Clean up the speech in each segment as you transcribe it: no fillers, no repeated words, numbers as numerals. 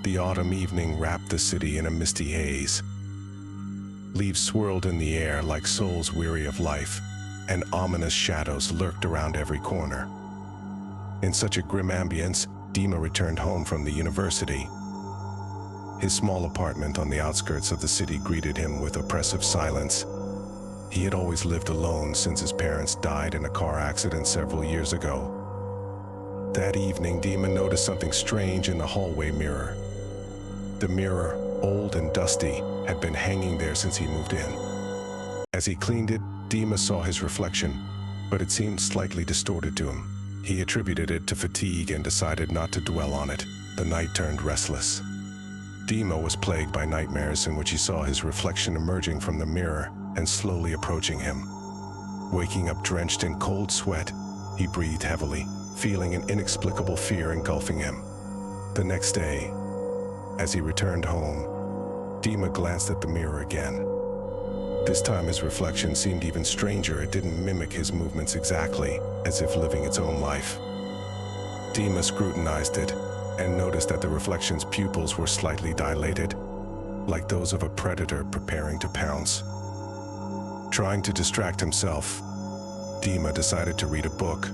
The autumn evening wrapped the city in a misty haze. Leaves swirled in the air like souls weary of life, and ominous shadows lurked around every corner. In such a grim ambience, Dima returned home from the university. His small apartment on the outskirts of the city greeted him with oppressive silence. He had always lived alone since his parents died in a car accident several years ago. That evening, Dima noticed something strange in the hallway mirror. The mirror, old and dusty, had been hanging there since he moved in. As he cleaned it, Dima saw his reflection, but it seemed slightly distorted to him. He attributed it to fatigue and decided not to dwell on it. The night turned restless. Dima was plagued by nightmares in which he saw his reflection emerging from the mirror and slowly approaching him. Waking up drenched in cold sweat, he breathed heavily, feeling an inexplicable fear engulfing him. The next day, as he returned home, Dima glanced at the mirror again. This time his reflection seemed even stranger. It didn't mimic his movements exactly, as if living its own life. Dima scrutinized it and noticed that the reflection's pupils were slightly dilated, like those of a predator preparing to pounce. Trying to distract himself, Dima decided to read a book,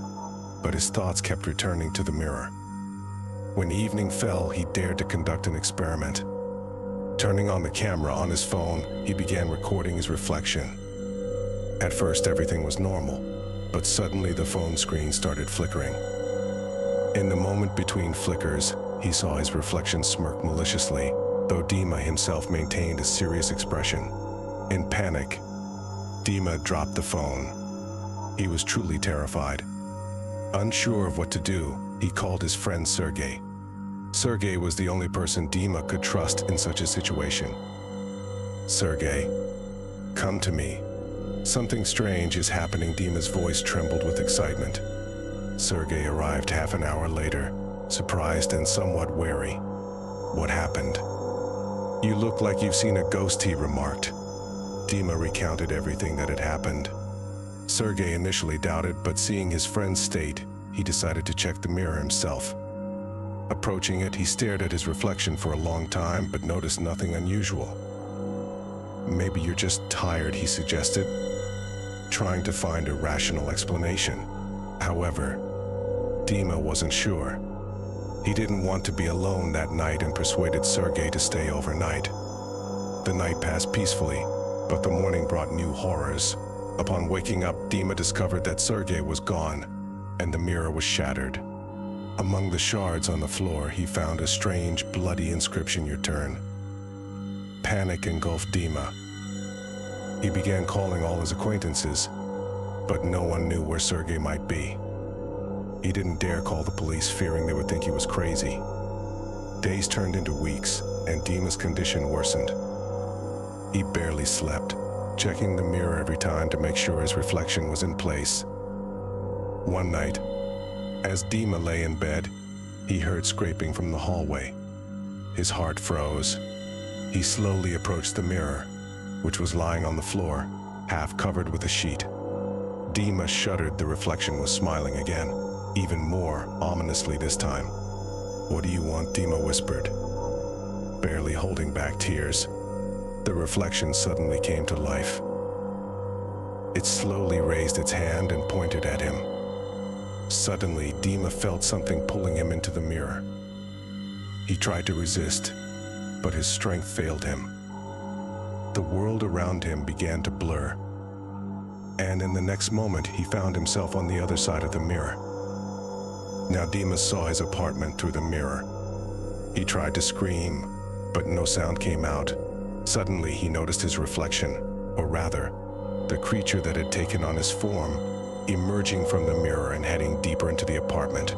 but his thoughts kept returning to the mirror. When evening fell, he dared to conduct an experiment. Turning on the camera on his phone, he began recording his reflection. At first, everything was normal, but suddenly the phone screen started flickering. In the moment between flickers, he saw his reflection smirk maliciously, though Dima himself maintained a serious expression. In panic, Dima dropped the phone. He was truly terrified. Unsure of what to do, he called his friend Sergey. Sergey was the only person Dima could trust in such a situation. "Sergey, come to me. Something strange is happening." Dima's voice trembled with excitement. Sergey arrived half an hour later, surprised and somewhat wary. "What happened?" "You look like you've seen a ghost," he remarked. Dima recounted everything that had happened. Sergey initially doubted, but seeing his friend's state, he decided to check the mirror himself. Approaching it, he stared at his reflection for a long time, but noticed nothing unusual. "Maybe you're just tired," he suggested, trying to find a rational explanation. However, Dima wasn't sure. He didn't want to be alone that night and persuaded Sergey to stay overnight. The night passed peacefully, but the morning brought new horrors. Upon waking up, Dima discovered that Sergey was gone, and the mirror was shattered. Among the shards on the floor, he found a strange, bloody inscription, "Your turn." Panic engulfed Dima. He began calling all his acquaintances, but no one knew where Sergey might be. He didn't dare call the police, fearing they would think he was crazy. Days turned into weeks, and Dima's condition worsened. He barely slept, checking the mirror every time to make sure his reflection was in place. One night, as Dima lay in bed, he heard scraping from the hallway. His heart froze. He slowly approached the mirror, which was lying on the floor, half covered with a sheet. Dima shuddered. The reflection was smiling again, even more ominously this time. "What do you want?" Dima whispered, barely holding back tears. The reflection suddenly came to life. It slowly raised its hand and pointed at him. Suddenly, Dima felt something pulling him into the mirror. He tried to resist, but his strength failed him. The world around him began to blur, and in the next moment, he found himself on the other side of the mirror. Now Dima saw his apartment through the mirror. He tried to scream, but no sound came out. Suddenly, he noticed his reflection, or rather, the creature that had taken on his form, emerging from the mirror and heading deeper into the apartment.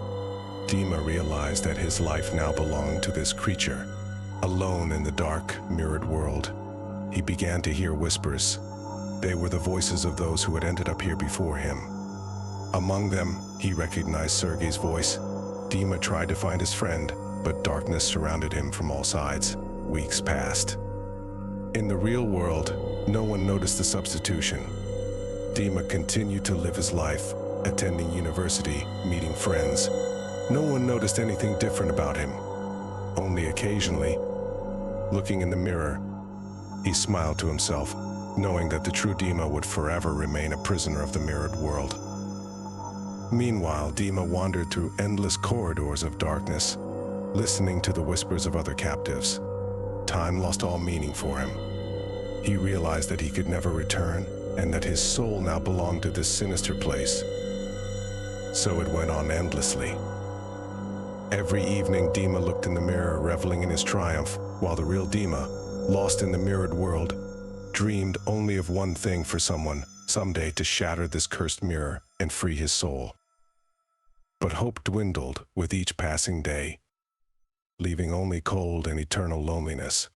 Dima realized that his life now belonged to this creature. Alone in the dark, mirrored world, he began to hear whispers. They were the voices of those who had ended up here before him. Among them, he recognized Sergey's voice. Dima tried to find his friend, but darkness surrounded him from all sides. Weeks passed. In the real world, no one noticed the substitution. Dima continued to live his life, attending university, meeting friends. No one noticed anything different about him. only occasionally. Looking in the mirror, he smiled to himself, knowing that the true Dima would forever remain a prisoner of the mirrored world. Meanwhile, Dima wandered through endless corridors of darkness, listening to the whispers of other captives. Time lost all meaning for him. He realized that he could never return, and that his soul now belonged to this sinister place. So it went on endlessly. Every evening, Dima looked in the mirror, reveling in his triumph, while the real Dima, lost in the mirrored world, dreamed only of one thing for someone, someday to shatter this cursed mirror and free his soul. But hope dwindled with each passing day, leaving only cold and eternal loneliness.